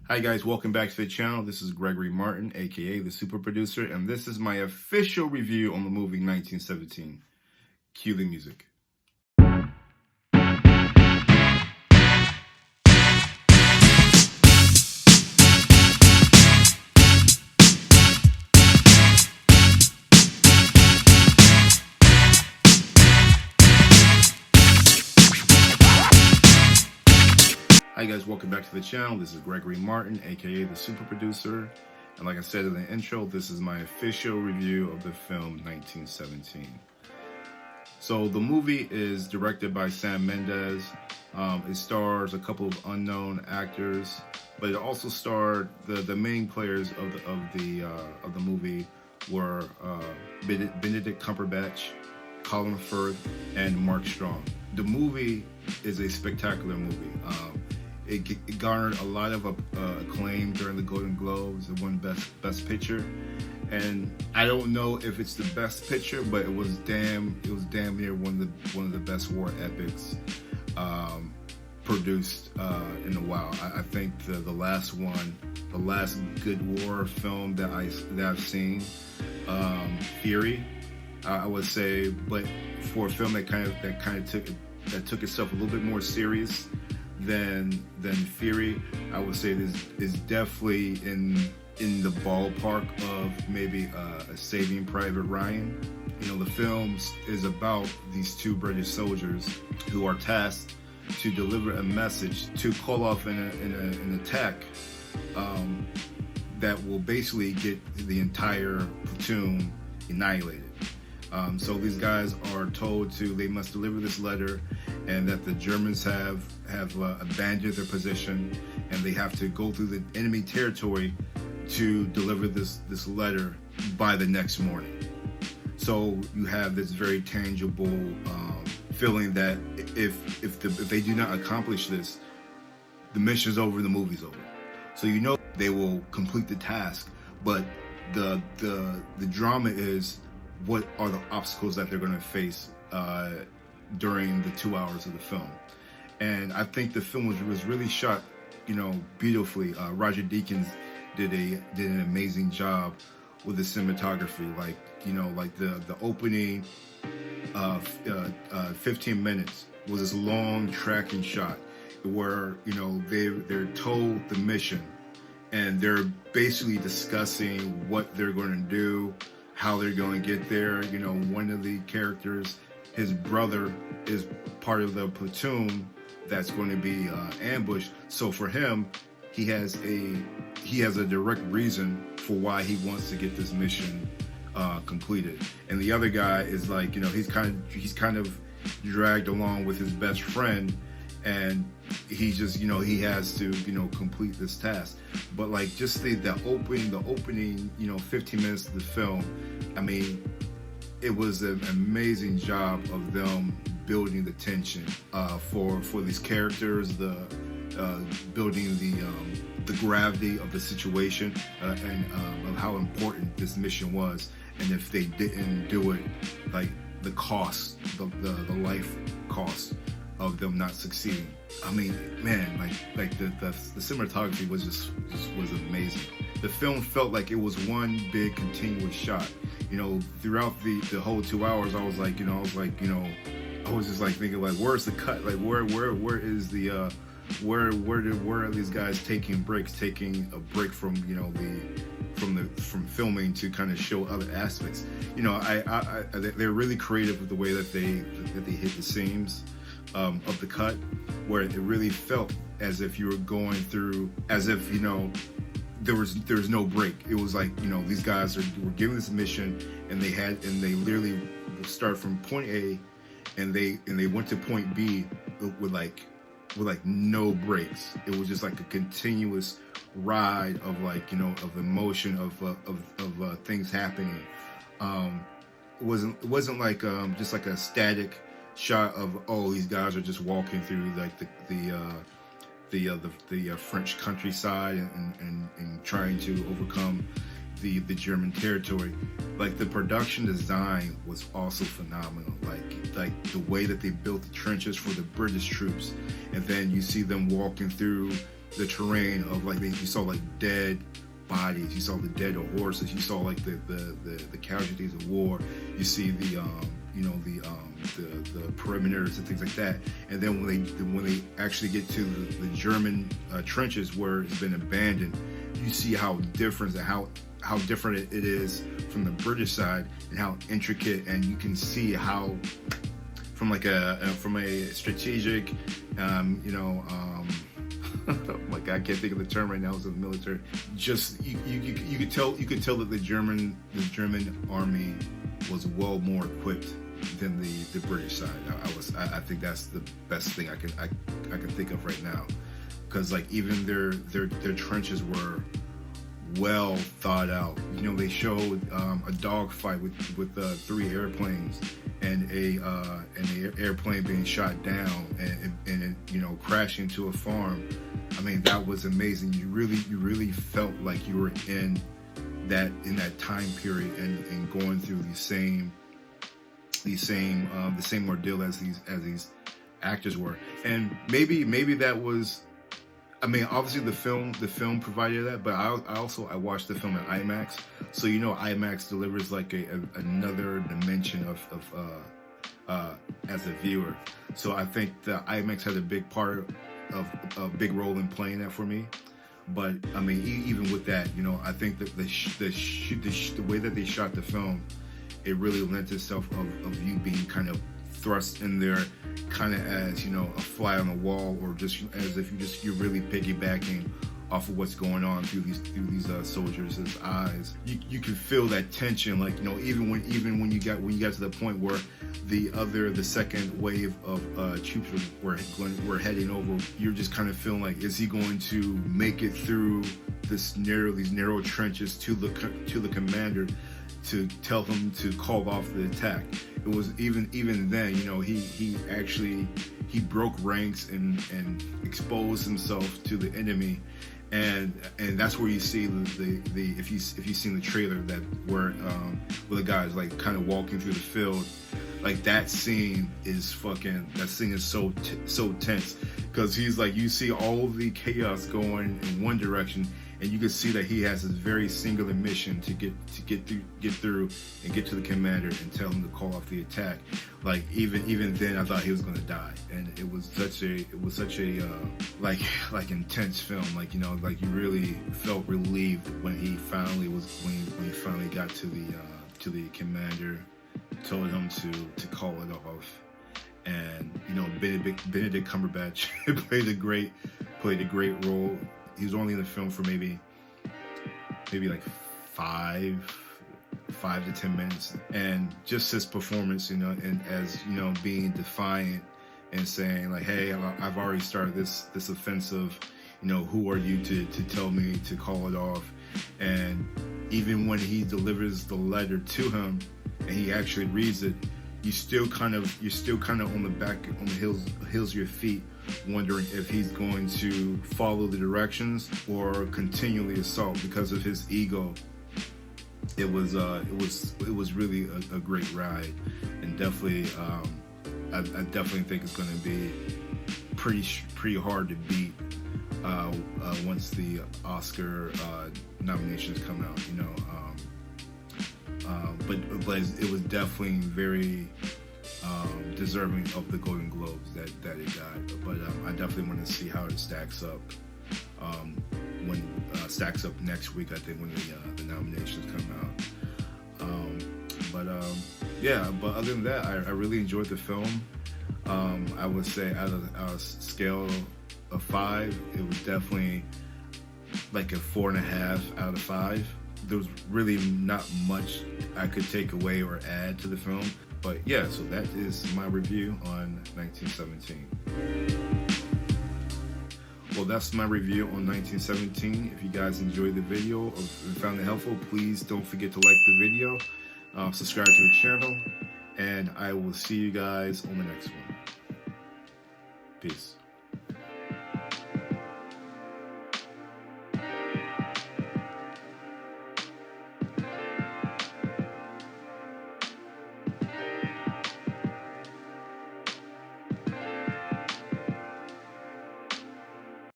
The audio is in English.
Hi guys, welcome back to the channel. This is Gregory Martin, aka the Super Producer, and this is my official review on the movie 1917. Cue the music. Hi guys, welcome back to the channel. This is Gregory Martin, aka the Super Producer, and like I said in the intro, this is my official review of the film 1917. So the movie is directed by Sam Mendes. It stars a couple of unknown actors, but it also starred the main players of the movie were Benedict Cumberbatch, Colin Firth, and Mark Strong. The movie is a spectacular movie. It garnered a lot of acclaim during the Golden Globes. It won Best Picture, and I don't know if it's the best picture, but it was damn near one of the best war epics produced in a while. I think the last good war film that I've seen, Fury, I would say, but for a film that took itself a little bit more serious than Fury, I would say this is definitely in the ballpark of maybe a Saving Private Ryan. You know, the film is about these two British soldiers who are tasked to deliver a message to call off an attack that will basically get the entire platoon annihilated. So these guys are told they must deliver this letter, and that the Germans have abandoned their position, and they have to go through the enemy territory to deliver this letter by the next morning. So you have this very tangible feeling that if they do not accomplish this, the mission's over, the movie's over. So you know they will complete the task, but the drama is, what are the obstacles that they're going to face during the 2 hours of the film. And I think the film was really shot, beautifully. Roger Deakins did an amazing job with the cinematography. Like the opening 15 minutes was this long tracking shot where they're told the mission, and they're basically discussing what they're going to do, how they're going to get there. One of the characters, his brother, is part of the platoon that's going to be ambushed. So for him, he has a direct reason for why he wants to get this mission completed. And the other guy is like, he's kind of dragged along with his best friend, and he just, he has to, complete this task. But like just the opening, 15 minutes of the film, I mean, it was an amazing job of them building the tension for these characters, building the gravity of the situation, and of how important this mission was. And if they didn't do it, like the cost, the life cost of them not succeeding. I mean, man, like the cinematography was amazing. The film felt like it was one big continuous shot. Throughout the whole 2 hours, I was just like thinking, like, where's the cut? Like, where is the where are these guys taking a break from from filming to kind of show other aspects? They're really creative with the way that they hit the seams of the cut, where it really felt as if you were going through, as if there was no break. It was like these guys were given this mission, and they literally start from point A, and they went to point B with no breaks. It was just like a continuous ride of of emotion, of things happening. It wasn't like just like a static shot of, oh, these guys are just walking through like the French countryside and trying to overcome the German territory. Like the production design was also phenomenal. Like the way that they built the trenches for the British troops, and then you see them walking through the terrain of like you saw like dead bodies, you saw the dead horses, you saw like the casualties of war, you see the perimeters and things like that. And then when they actually get to the German trenches where it's been abandoned, you see how different and how different it is from the British side, and how intricate, and you can see how from a strategic like I can't think of the term right now. It's in the military. Just you could tell that the German army was well more equipped than the British side. I think that's the best thing I can think of right now, because like even their trenches were well thought out. You know, they showed a dogfight with 3 airplanes and an airplane being shot down and crashing into a farm. I mean, that was amazing. You really felt like you were in that time period and going through the same ordeal as these actors were. And maybe that was, I mean, obviously the film provided that, but I watched the film in IMAX, so IMAX delivers like another dimension of as a viewer. So I think the IMAX had a big big role in playing that for me. But I mean, even with that, I think that the way that they shot the film, it really lent itself of you being kind of thrust in there, kind of as a fly on the wall, or just as if you're really piggybacking off of what's going on through these soldiers' eyes. You can feel that tension, like even when you got to the point where the second wave of troops were heading over, you're just kind of feeling like, is he going to make it through these narrow trenches to the commander to tell him to call off the attack? It was even then, he broke ranks and exposed himself to the enemy, and that's where you see the if you've seen the trailer, that where the guys like kind of walking through the field, like that scene is so tense, because he's like, you see all the chaos going in one direction, and you can see that he has this very singular mission to get through and get to the commander and tell him to call off the attack. Like even then, I thought he was going to die, and it was such a like intense film. Like like you really felt relieved when he finally got to the commander, told him to call it off. And Benedict Cumberbatch played a great role. He was only in the film for maybe like 5 to 10 minutes, and just his performance, and as being defiant and saying like, hey, I've already started this offensive, who are you to tell me to call it off? And even when he delivers the letter to him and he actually reads it, you're still kind of on the heels of your feet, wondering if he's going to follow the directions or continually assault because of his ego. It was really a great ride, and definitely I definitely think it's going to be pretty hard to beat once the Oscar nominations come out. But it was definitely very deserving of the Golden Globes that it got. But I definitely want to see how it stacks up stacks up next week, I think, when the nominations come out. But other than that, I really enjoyed the film. I would say out of a scale of 5, it was definitely like a 4.5 out of 5. There was really not much I could take away or add to the film. But yeah, so that is my review on 1917. Well, that's my review on 1917. If you guys enjoyed the video or found it helpful, please don't forget to like the video, subscribe to the channel, and I will see you guys on the next one. Peace.